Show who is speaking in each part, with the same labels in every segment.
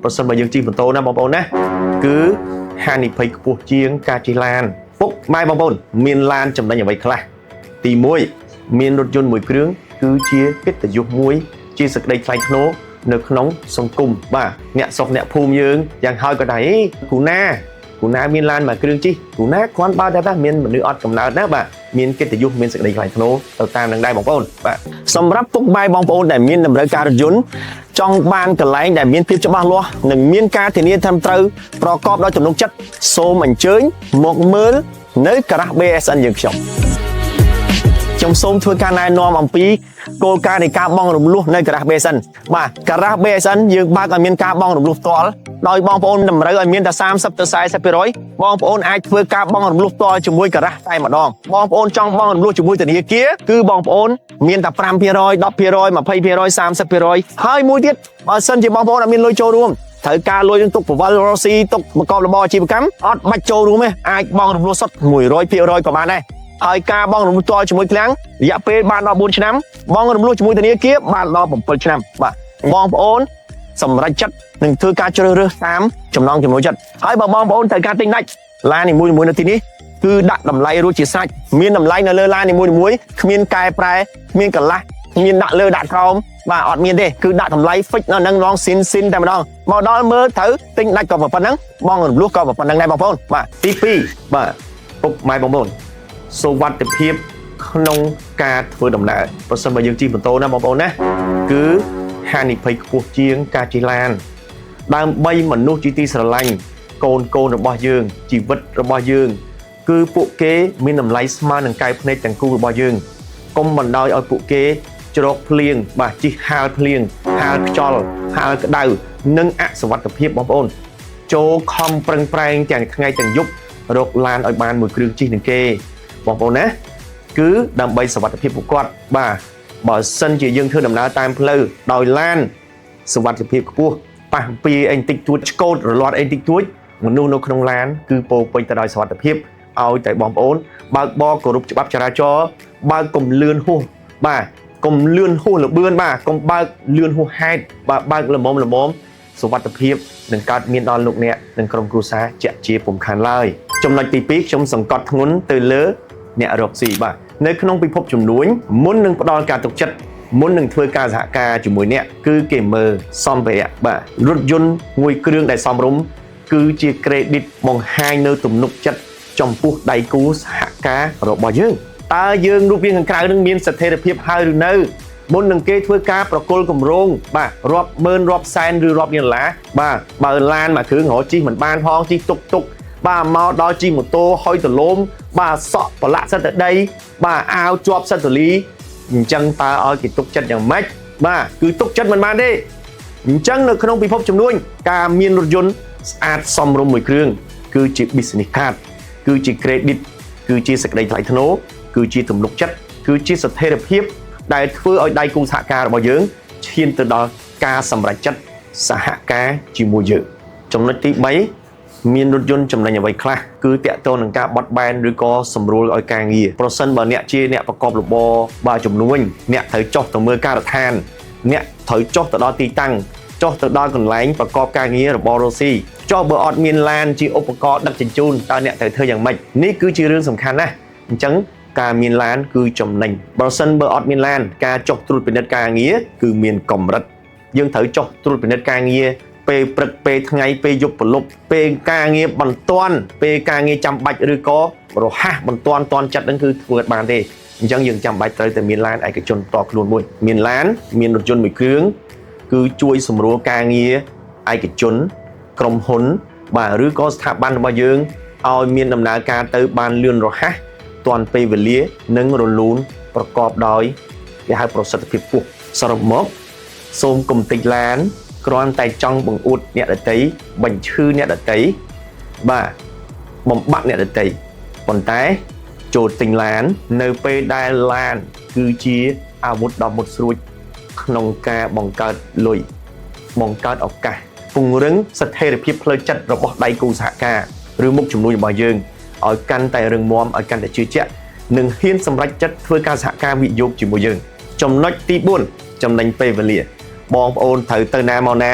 Speaker 1: ប្រសិនបើយើងជិះម៉ូតូណាបងប្អូនណាគឺហានិភ័យខ្ពស់ជាងការជិះឡានពុកម៉ែបងប្អូនមានឡានចំណេញអ្វីខ្លះទី1មានរថយន្តមួយគ្រឿងគឺជាកិត្តិយសមួយជាសក្តីថ្លៃថ្នូរនៅក្នុងសង្គមបាទអ្នកស្រុកអ្នកភូមិយើងយ៉ាងហើយក៏ដែរគូណាមានឡានមួយគ្រឿងជិះគូណាគ្រាន់បើតែមានមនុស្សអត់កំណើតណាបាទមានកិត្តិយសមានសក្តីថ្លៃថ្នូរទៅតាមនឹងដែរបងប្អូនបាទសម្រាប់ពុកម៉ែបងប្អូនដែលមានតម្រូវការរថយន្តចង់បានកន្លែងដែលមានភាពច្បាស់លាស់និងមានការធានាត្រឹមត្រូវប្រកបដោយទំនុកចិត្តសូមអញ្ជើញមកមើលនៅការ៉ាស់ BSN យើងខ្ញុំសូមធ្វើការណែនាំអំពីគោលការណ៍នៃការបង់រំលោះនៅការ៉ាស់ BSN បាទការ៉ាស់ BSN យើងបើកឲ្យមានការបង់រំលោះផ្ទាល់ដោយបងប្អូនតម្រូវឲ្យមានតែ30ទៅ 40% បងប្អូនអាចធ្វើការបង់រំលោះផ្ទាល់ជាមួយការ៉ាស់តែម្ដងបងប្អូនចង់បង់រំលោះជាមួយធនាគារគឺបងប្អូនមានតែ 5% 10% 20% 30% ហើយមួយទៀតបើសិនជាបងប្អូនអត់មានលុយចូលរួមត្រូវការលុយនឹងទុកបវលរស៊ីទុកប្រកបរបរអាជីវកម្មអត់បាច់ចូលរួមទេអាចបង់រំលោះសុទ្ធ 100% ក៏បានដែរហើយការបង់រំលោះផ្ទាល់ជាមួយឃ្លាំងរយៈពេលបានដល់4ឆ្នាំបង់រំលោះជាមួយធនាគារបានដល់7ឆ្នាំបាទបងប្អូនសម្រេចចិត្តនឹងធ្វើការជ្រើសរើសតាមចំណង់ចំណូលចិត្តហើយបើបងប្អូនត្រូវការទិញដាច់ឡាននីមួយៗនៅទីនេះគឺដាក់តម្លៃរួចជាស្រេចមានតម្លៃនៅលើឡាននីមួយៗគ្មានកែប្រែគ្មានកន្លះគ្មានដាក់លើដាក់ក្រោមបាទអត់មានទេគឺដាក់តម្លៃ fix នៅនឹងឡងស៊ីនតែម្ដងមកដល់មើលត្រូវទិញដាច់ក៏ប៉ុណ្ណឹងបងរំលោះក៏ប៉ុណ្ណឹងដែរបងប្អូនបាទទី2បាទពុកម៉ែបងប្អូនសុវត្ថិភាពក្នុងការធ្វើដំណើរប្រសិនបើយើងជិះម៉ូតូណាបងប្អូនណាគឺហានិភ័យខ្ពស់ជាងការជិះឡានដើម្បីមនុស្សជាទីស្រឡាញ់កូនរបស់យើងជីវិតរបស់យើងគឺពួកគេមានតម្លៃស្មើនឹងកាយភ្នែកទាំងគូរបស់យើងកុំបណ្ដោយឲ្យពួកគេច្រកភ្លៀងបាទជិះហាលភ្លៀងហាលខ្យល់ហាលក្តៅនិងអសុវត្ថិភាពបងប្អូនចូលខំប្រឹងប្រែងទាំងថ្ងៃទាំងយប់រកឡានឲ្យបានមួយគ្រឿងជិះនឹងគេបងប្អូនណាគឺដើម្បីសុវត្ថិភាពពួកគាត់បាទបើសិនជាយើងធ្វើដំណើរតាមផ្លូវដោយឡានសុវត្ថិភាពខ្ពស់ប៉ះពីអីតិចតួចឆ្កូតរលាត់អីតិចតួចមនុស្សនៅក្នុងឡានគឺពោពេញទៅដោយសុវត្ថិភាពឲ្យតែបងប្អូនបើកបរគោរពច្បាប់ចរាចរណ៍បើកកុំលឿនហួសបាទកុំលឿនហួសលបឿនបាទកុំបើកលឿនហួសហេតុបាទបើកល្មមសុវត្ថិភាពនឹងកើតមានដល់លោកអ្នកនិងក្រុមគ្រួសារជាក់ជាពុំខានឡើយចំណុចទី2ខ្ញុំសង្កត់ធ្ងន់ទៅលើអ្នករកស៊ីបាទនៅក្នុងពិភពជំនួញមុននឹងផ្ដល់ការទុកចិត្តមុននឹងធ្វើការសហការជាមួយអ្នកគឺគេមើលសម្ភារៈបាទរថយន្តមួយគ្រឿងដែលសមរម្យគឺជា credit បង្ហាញនៅទំនុកចិត្តចំពោះដៃគូសហការរបស់យើងតើយើងរូបរាងខាងក្រៅនឹងមានស្ថិរភាពហើយឬនៅមុននឹងគេធ្វើការប្រគល់គម្រោងបាទរាប់ម៉ឺនរាប់សែនឬរាប់លានដុល្លារបាទបើឡានមួយគ្រឿងរកជិះមិនបានផងជិះទុកបាទមកដល់ជិះម៉ូតូហុយទលោមបាទសក់ប្រឡាក់សិតទៅដីបាទអាវជាប់សិតទលីអញ្ចឹងតើឲ្យគេទុកចិត្តយ៉ាងម៉េចបាទគឺទុកចិត្តមិនបានទេអញ្ចឹងនៅក្នុងពិភពជំនួញការមានរថយន្តស្អាតសមរម្យមួយគ្រឿងគឺជា business card គឺជា credit គឺជាសេចក្តីថ្លៃថ្នូរគឺជាទំនុកចិត្តគឺជាស្ថិរភាពដែលធ្វើឲ្យដៃគូសហការរបស់យើងឈានទៅដល់ការសម្រេចចិត្តសហការជាមួយយើងចំណុចទី3មានរថយន្តចំណេញអ្វីខ្លះគឺតាក់ទងនឹងការបត់បែនឬក៏សម្រួលឲ្យការងារប្រសិនបើអ្នកជាអ្នកប្រកបរបរបាទជំនួញអ្នកត្រូវចុះទៅមើលការដ្ឋានអ្នកត្រូវចុះទៅដល់ទីតាំងចុះទៅដល់កន្លែងប្រកបការងាររបររស៊ីចុះបើអត់មានឡានជាឧបករណ៍ដឹកជញ្ជូនតើអ្នកត្រូវធ្វើយ៉ាងម៉េចនេះគឺជារឿងសំខាន់ណាស់អញ្ចឹងការមានឡានគឺចំណេញបើសិនបើអត់មានឡានការចុះត្រួតពិនិត្យការងារគឺមានកម្រិតយើងត្រូវចុះត្រួតពិនិត្យការងារពេលព្រឹកពេលថ្ងៃពេលយប់ព្រលប់ពេលការងារបន្ទាន់ពេលការងារចាំបាច់ឬក៏រហ័សបន្ទាន់តាន់ចិត្តហ្នឹងគឺធ្វើអត់បានទេអញ្ចឹងយើងចាំបាច់ត្រូវតែមានឡានឯកជនផ្ទាល់ខ្លួនមួយមានឡានមានរថយន្តមួយគ្រឿងគឺជួយសម្រួលការងារឯកជនក្រុមហ៊ុនបាទឬក៏ស្ថាប័នរបស់យើងឲ្យមានដំណើរការទៅបានលឿនរហ័សទាន់ពេលវេលានិងរលូនប្រកបដោយគេហៅប្រសិទ្ធភាពខ្ពស់សរុបមកសូមកុំតិចឡានគ្រាន់តែចង់បង្អួតអ្នកដទៃបញ្ឈឺអ្នកដទៃបាទបំបាក់អ្នកដទៃប៉ុន្តែចូលទិញឡាននៅពេលដែលឡានគឺជាអាវុធដ៏មុតស្រួចក្នុងការបង្កើតលុយបង្កើតឱកាសពង្រឹងស្ថិរភាពផ្លូវចិត្តរបស់ដៃគូសហការឬមុខជំនួញរបស់យើងឲ្យកាន់តែរឹងមាំឲ្យកាន់តែជឿជាក់និងហ៊ានសម្រេចចិត្តធ្វើការសហការវិនិយោគជាមួយយើងចំណុចទី4ចំណេញពេលវេលាបងប្អូនត្រូវទៅណាមកណា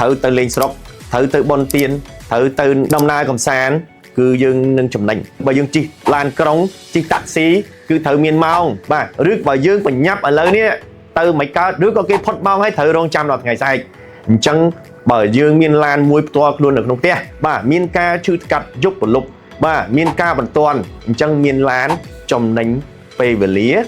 Speaker 1: thử từ lên sọc thử từ bon tiền thử từ năm nay cầm sàn cứ dương nâng chùm nành và dương chi lan krong chi taxi cứ thử miền mau và rước vào dương mình nhấp ở lớn nè từ mấy cá rước có cái phốt bao hay thử rong trăm lọt ngày sai chẳng bởi dương miền lan mùi to luôn được nông tia và miền ca chữ cắt giúp một lục và miền ca bằng toàn chẳng miền lan chùm nành về về lía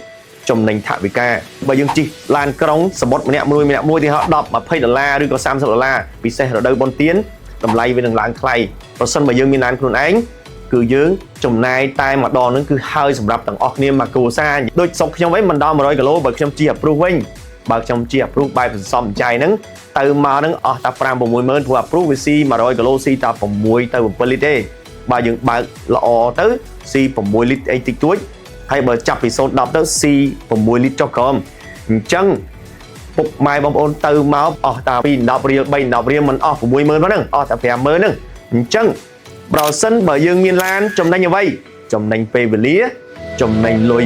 Speaker 1: chùm nành thả với ca và dương chi lan krong sập bột mẹ mùi thì họ đọc mà pay $, rước có $30 vì xe ở đâu bon tiến tầm lay với đường láng clay và sân mà dương miền lanខ្លួនឯងគឺយើងចំណាយតែម្ដងហ្នឹងគឺហើយសម្រាប់ទាំងអស់គ្នាមកគូសាដូចសុកខ្ញុំវិញមិនដល់100 គីឡូបើខ្ញុំជា approve វិញបើខ្ញុំជា approve បែបសន្សំចៃហ្នឹងទៅមកហ្នឹងអស់តែ 5-6 ម៉ឺនព្រោះ approve វាស៊ី100 គីឡូស៊ីតែ6ទៅ7លីត្រទេបើយើងបើកល្អទៅស៊ី6លីត្រអីតិចតួចហើយបើចាប់ពី0 10ទៅស៊ី6លីត្រចុះក្រោមអញ្ចឹងពុកម៉ែបងប្អូនទៅមកអស់តែ2 10រៀល3 10រៀលមិនអស់6ម៉ឺនប៉ុណ្ណឹងអស់តែ5ម៉ឺនហ្នឹងអញ្ចឹងប្រសិនបើយើងមានឡានចំណេញអ្វីចំណេញពេលវេលាចំណេញលុយ